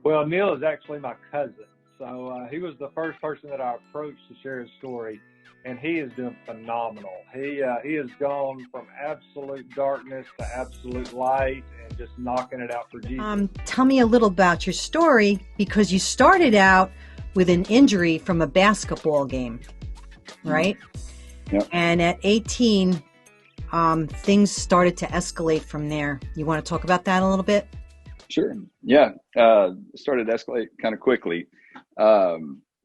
Well, Neil is actually my cousin. So he was the first person that I approached to share his story, and he is doing phenomenal. He has gone from absolute darkness to absolute light and just knocking it out for Jesus. Tell me a little about your story, because you started out with an injury from a basketball game, right? Yep. And at 18, things started to escalate from there. You want to talk about that a little bit? Sure. Yeah. Started to escalate kind of quickly.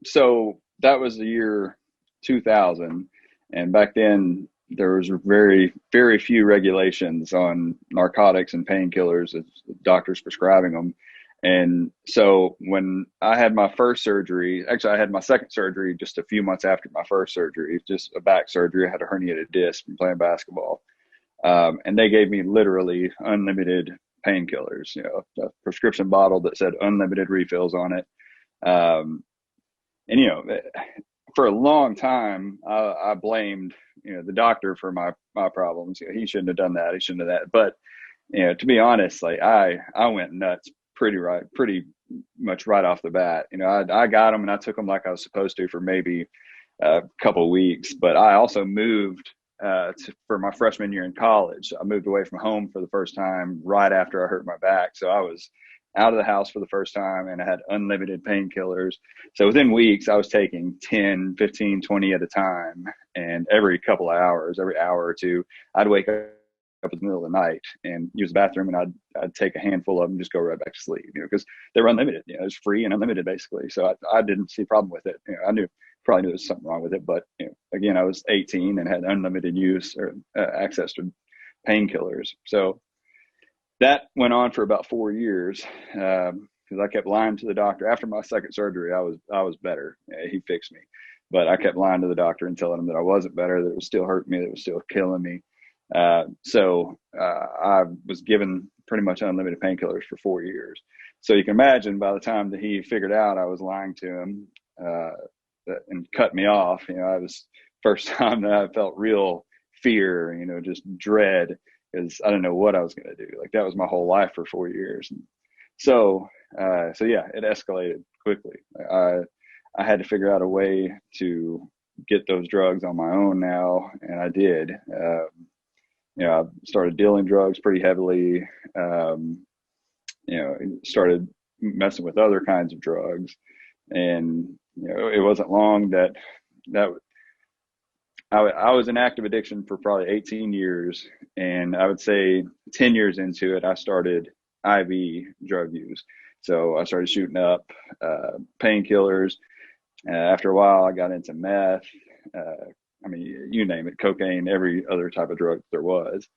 So that was the year 2000. And back then there was very, very few regulations on narcotics and painkillers as doctors prescribing them. And so when I had my first surgery, actually I had my second surgery just a few months after my first surgery, just a back surgery. I had a herniated disc from playing basketball. And they gave me literally unlimited painkillers, a prescription bottle that said unlimited refills on it. And, for a long time, I blamed, the doctor for my problems. He shouldn't have done that. He shouldn't have that. But, to be honest, like I went nuts pretty much right off the bat. I got them and I took them like I was supposed to for maybe a couple of weeks, but I also moved for my freshman year in college. I moved away from home for the first time right after I hurt my back. So I was out of the house for the first time and I had unlimited painkillers. So within weeks, I was taking 10, 15, 20 at a time. And every couple of hours, every hour or two, I'd wake up in the middle of the night and use the bathroom, and I'd take a handful of them and just go right back to sleep, because they were unlimited. It was free and unlimited basically. So I didn't see a problem with it. I probably knew there was something wrong with it, but again, I was 18 and had unlimited use or access to painkillers. So that went on for about 4 years, because I kept lying to the doctor. After my second surgery, I was better. He fixed me, but I kept lying to the doctor and telling him that I wasn't better, that it was still hurting me, that it was still killing me. So I was given pretty much unlimited painkillers for 4 years. So you can imagine by the time that he figured out I was lying to him and cut me off, I was first time that I felt real fear, just dread, because I didn't know what I was going to do. Like that was my whole life for 4 years. And so yeah, it escalated quickly. I had to figure out a way to get those drugs on my own now. And I did. I started dealing drugs pretty heavily, started messing with other kinds of drugs. And, it wasn't long that I was in active addiction for probably 18 years. And I would say 10 years into it, I started IV drug use. So I started shooting up painkillers. After a while, I got into meth. You name it, cocaine, every other type of drug there was.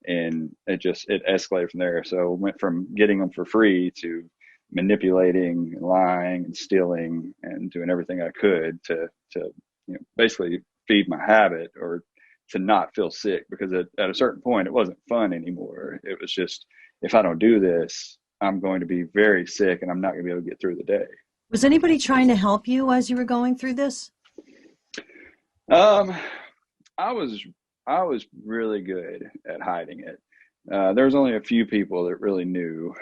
And it escalated from there. So it went from getting them for free to manipulating, lying, and stealing, and doing everything I could to basically feed my habit, or to not feel sick, because at a certain point it wasn't fun anymore. It was just, if I don't do this, I'm going to be very sick and I'm not going to be able to get through the day. Was anybody trying to help you as you were going through this? I was really good at hiding it. There was only a few people that really knew.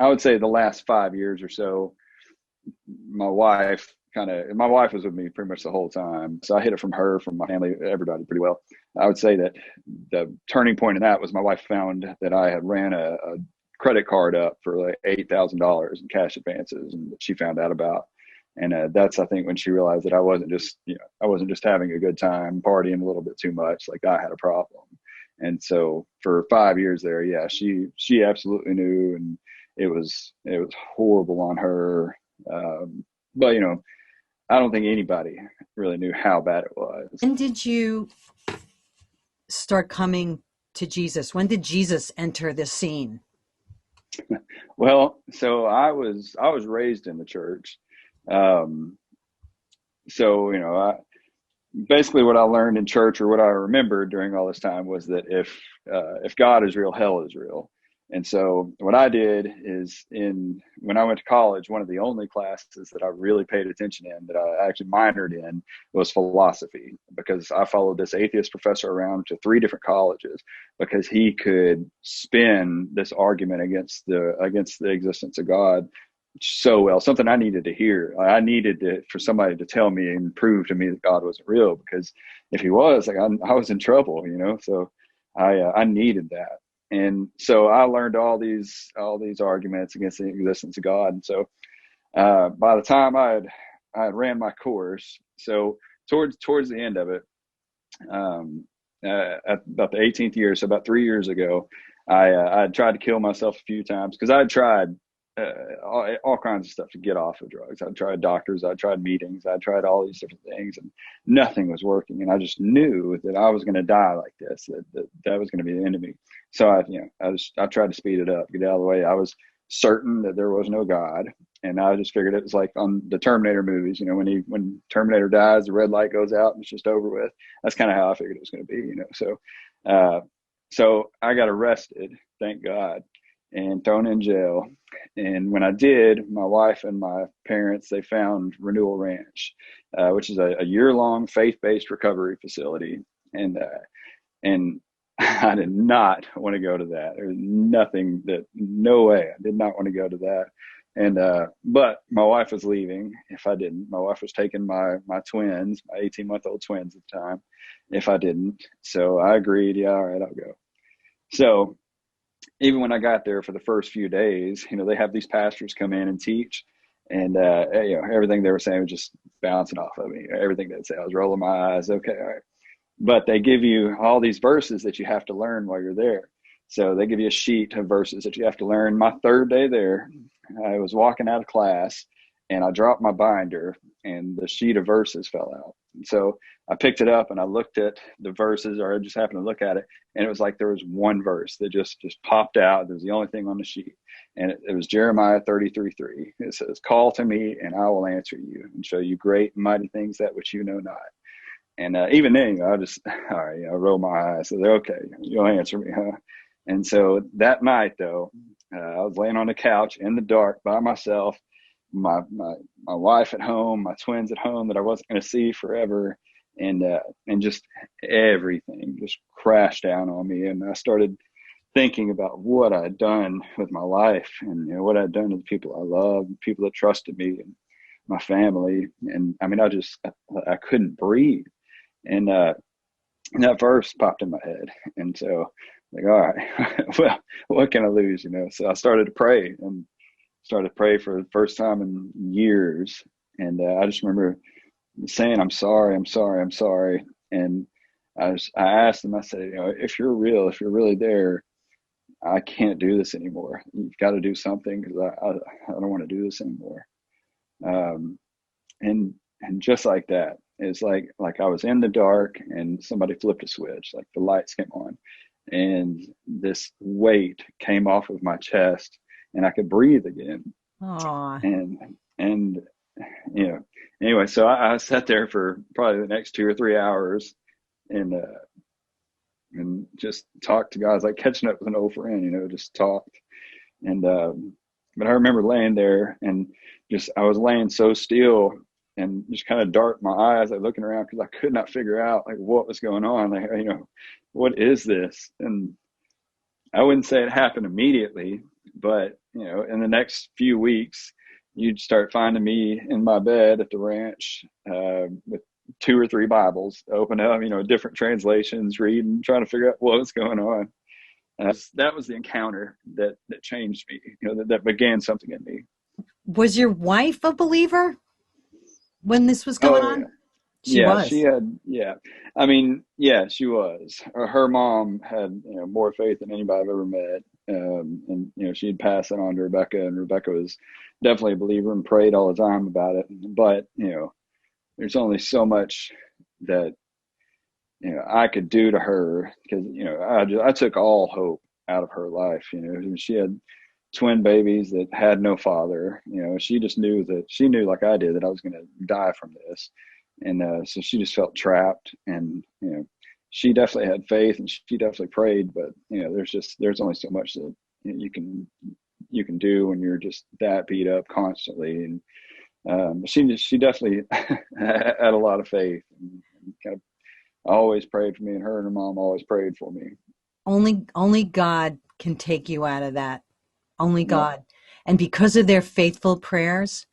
I would say the last 5 years or so, my wife was with me pretty much the whole time. So I hid it from her, from my family, everybody pretty well. I would say that the turning point in that was my wife found that I had ran a credit card up for like $8,000 in cash advances, and she found out about. And that's, I think, when she realized that I wasn't just having a good time, partying a little bit too much. Like I had a problem. And so for 5 years there, yeah, she absolutely knew, and it was horrible on her. But I don't think anybody really knew how bad it was. When did you start coming to Jesus? When did Jesus enter the scene? Well, so I was raised in the church. Basically what I learned in church, or what I remembered during all this time, was that if God is real, hell is real. And so what I did is, when I went to college, one of the only classes that I really paid attention in, that I actually minored in, was philosophy, because I followed this atheist professor around to 3 different colleges, because he could spin this argument against the existence of God so well, something I needed to hear. I needed for somebody to tell me and prove to me that God wasn't real, because if he was, like, I was in trouble, so I needed that. And so I learned all these arguments against the existence of God. And so by the time I had ran my course, so towards the end of it, at about the 18th year, so about 3 years ago, I had tried to kill myself a few times, because I had tried all kinds of stuff to get off of drugs. I tried doctors, I tried meetings, I tried all these different things, and nothing was working. And I just knew that I was going to die like this, that was going to be the end of me. So I tried to speed it up, get out of the way. I was certain that there was no God, and I just figured it was like on the Terminator movies. When Terminator dies, the red light goes out and it's just over with. That's kind of how I figured it was going to be. So I got arrested, thank God, and thrown in jail. And when I did, my wife and my parents, they found Renewal Ranch, which is a year-long faith-based recovery facility. And I did not want to go to that. There was no way. I did not want to go to that. And but my wife was leaving if I didn't. My wife was taking my twins, my 18-month-old twins at the time, if I didn't. So I agreed. Yeah, all right, I'll go. So even when I got there for the first few days, they have these pastors come in and teach, and everything they were saying was just bouncing off of me. Everything they'd say, I was rolling my eyes. Okay, all right. But they give you all these verses that you have to learn while you're there. So they give you a sheet of verses that you have to learn. My third day there, I was walking out of class, and I dropped my binder, and the sheet of verses fell out. And so I picked it up and I looked at the verses, or I just happened to look at it, and it was like there was one verse that just popped out. It was the only thing on the sheet. And it was Jeremiah 33:3. It says, "Call to me and I will answer you and show you great and mighty things that which you know not." And even then, I just, all right, I rolled my eyes. So they're okay. You'll answer me, huh? And so that night, though, I was laying on the couch in the dark by myself, my wife at home, my twins at home that I wasn't going to see forever, and just everything just crashed down on me. And I started thinking about what I'd done with my life, and what I'd done to the people I loved, people that trusted me, and my family. And I mean, I couldn't breathe. And that verse popped in my head. And so, like, all right, well, what can I lose? So I started to pray for the first time in years. And I just remember saying, I'm sorry. And I asked him, I said, if you're real, if you're really there, I can't do this anymore. You've got to do something, because I don't want to do this anymore. And just like that, it's like I was in the dark and somebody flipped a switch, like the lights came on, and this weight came off of my chest, and I could breathe again. Aww. And anyway, so I sat there for probably the next 2 or 3 hours, and just talked to God. It's like catching up with an old friend, just talked. And but I remember laying there, and I was laying so still, and just kind of dart my eyes, like looking around, because I could not figure out like what was going on. Like, what is this? And I wouldn't say it happened immediately, but in the next few weeks, you'd start finding me in my bed at the ranch with 2 or 3 Bibles open up, different translations, reading, trying to figure out what was going on. That was the encounter that changed me, that began something in me. Was your wife a believer when this was going on? She was. She had, I mean, she was. Her mom had, more faith than anybody I've ever met. And, she'd pass it on to Rebecca, and Rebecca was definitely a believer and prayed all the time about it. But, there's only so much that, I could do to her, because, I took all hope out of her life. She had twin babies that had no father. She just knew like I did, that I was going to die from this. And so she just felt trapped. And, she definitely had faith, and she definitely prayed, but, there's only so much that you can do when you're just that beat up constantly. And she definitely had a lot of faith, and kind of always prayed for me, and her and her mom always prayed for me. Only God can take you out of that. Only God. And because of their faithful prayers,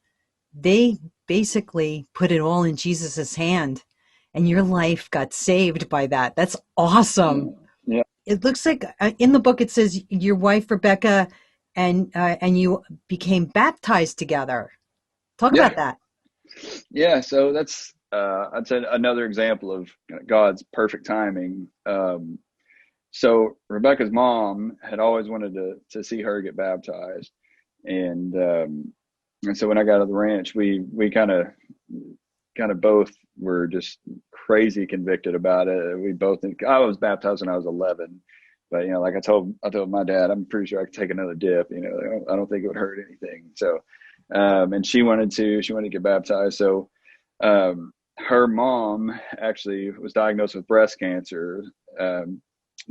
they basically put it all in Jesus's hand, and your life got saved by that. That's awesome. Yeah. It looks like in the book it says your wife Rebecca and you became baptized together. Talk Yeah. about that. Yeah. So that's, I'd say another example of God's perfect timing. So Rebecca's mom had always wanted to see her get baptized. And so when I got to the ranch, we kind of both were just crazy convicted about it. We both think I was baptized when I was 11, but like I told my dad, I'm pretty sure I could take another dip. I don't think it would hurt anything. So, and she wanted to get baptized. So, her mom actually was diagnosed with breast cancer,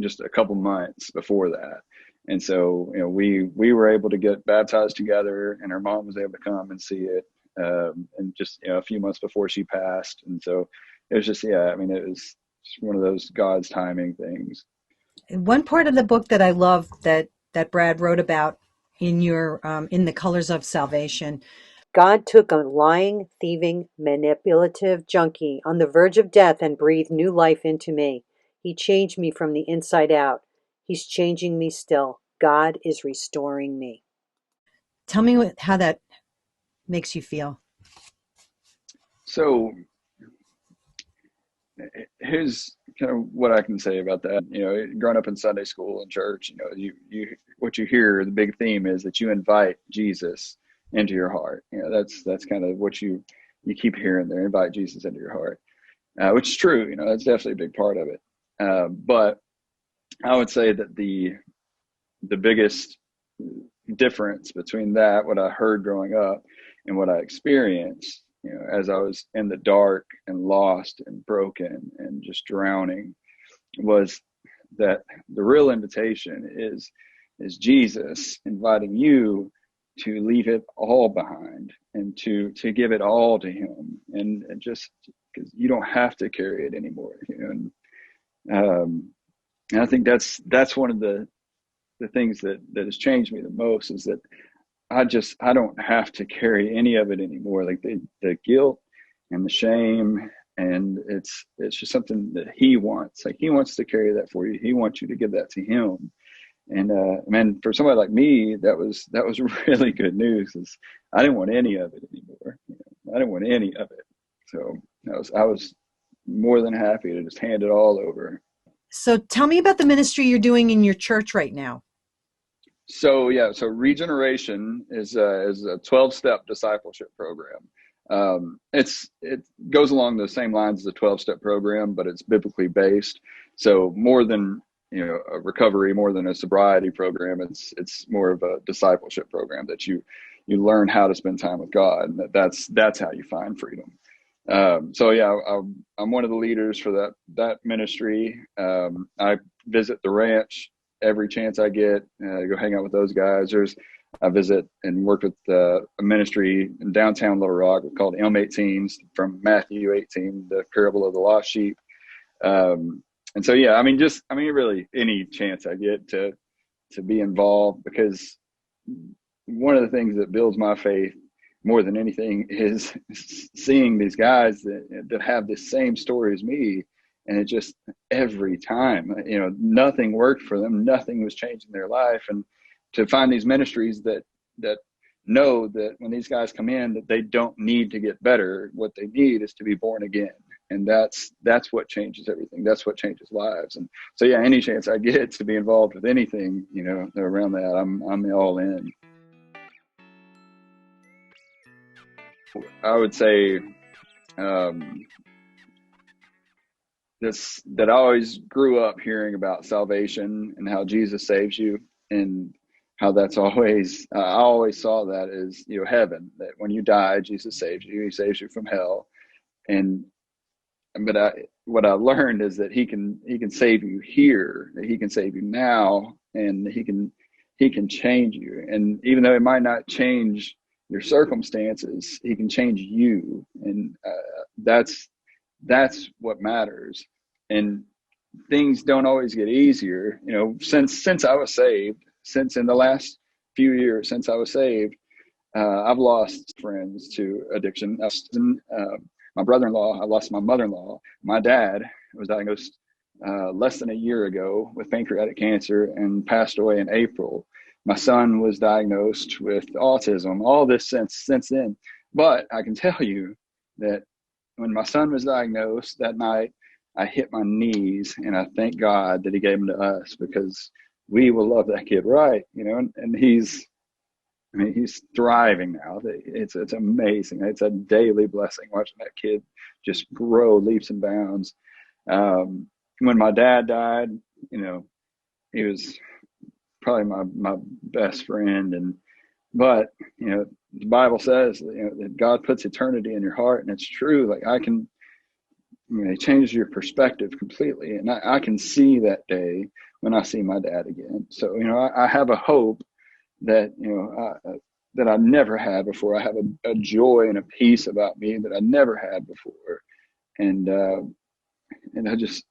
just a couple months before that. And so, we were able to get baptized together, and her mom was able to come and see it. And just, a few months before she passed. And so it was just, it was just one of those God's timing things. One part of the book that I love that Brad wrote about in your in the Colors of Salvation. God took a lying, thieving, manipulative junkie on the verge of death and breathed new life into me. He changed me from the inside out. He's changing me still. God is restoring me. Tell me how that makes you feel. So here's kind of what I can say about that. Growing up in Sunday school and church, you what you hear, the big theme is that you invite Jesus into your heart. That's kind of what you keep hearing there, invite Jesus into your heart, which is true. That's definitely a big part of it. But I would say that the biggest difference between that, what I heard growing up, and what I experienced, as I was in the dark and lost and broken and just drowning, was that the real invitation is Jesus inviting you to leave it all behind and to give it all to him, and just because you don't have to carry it anymore. And I think that's one of the things that has changed me the most, is that I don't have to carry any of it anymore. Like the guilt and the shame, and it's just something that he wants. Like he wants to carry that for you. He wants you to give that to him. And man, for somebody like me, that was really good news. Is I didn't want any of it anymore. I didn't want any of it. So I was more than happy to just hand it all over. So tell me about the ministry you're doing in your church right now. So Regeneration is a 12-step discipleship program. It goes along the same lines as a 12-step program, but it's biblically based. So more than a recovery, more than a sobriety program, it's more of a discipleship program that you learn how to spend time with God, and that's how you find freedom. I'm one of the leaders for that ministry. I visit the ranch every chance I get, go hang out with those guys. I visit and work with a ministry in downtown Little Rock called M18, from Matthew 18, the parable of the lost sheep. And so, really any chance I get to be involved, because one of the things that builds my faith more than anything is seeing these guys that have the same story as me. And it just, every time, nothing worked for them. Nothing was changing their life. And to find these ministries that know that when these guys come in, that they don't need to get better. What they need is to be born again. And that's what changes everything. That's what changes lives. And so, any chance I get to be involved with anything, around that, I'm all in. I would say, that I always grew up hearing about salvation and how Jesus saves you, and how that's always, I always saw that as, heaven, that when you die, Jesus saves you, he saves you from hell. But what I learned is that he can save you here, that he can save you now, and he can change you. And even though it might not change your circumstances, he can change you. And that's what matters. And things don't always get easier, since I was saved, since in the last few years since I was saved, I've lost friends to addiction. My brother-in-law, I lost my mother-in-law. My dad was diagnosed less than a year ago with pancreatic cancer and passed away in April. My son was diagnosed with autism, all this since then. But I can tell you that when my son was diagnosed that night, I hit my knees and I thank God that he gave him to us, because we will love that kid, right? And he's thriving now. It's amazing. It's a daily blessing watching that kid just grow leaps and bounds. When my dad died, he was probably my best friend, but the Bible says that God puts eternity in your heart, and it's true. Like it changes your perspective completely, and I can see that day when I see my dad again. So I have a hope that that I never had before. I have a joy and a peace about me that I never had before, and I just,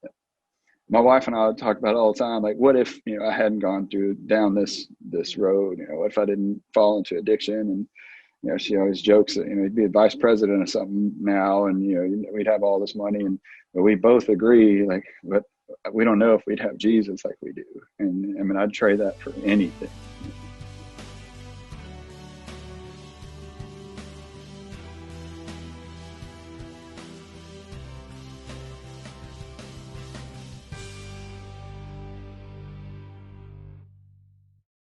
my wife and I talk about it all the time. Like, what if I hadn't gone down this road? What if I didn't fall into addiction? And she always jokes that he'd be a vice president or something now, and we'd have all this money, but we both agree, like, but we don't know if we'd have Jesus like we do. And I mean, I'd trade that for anything.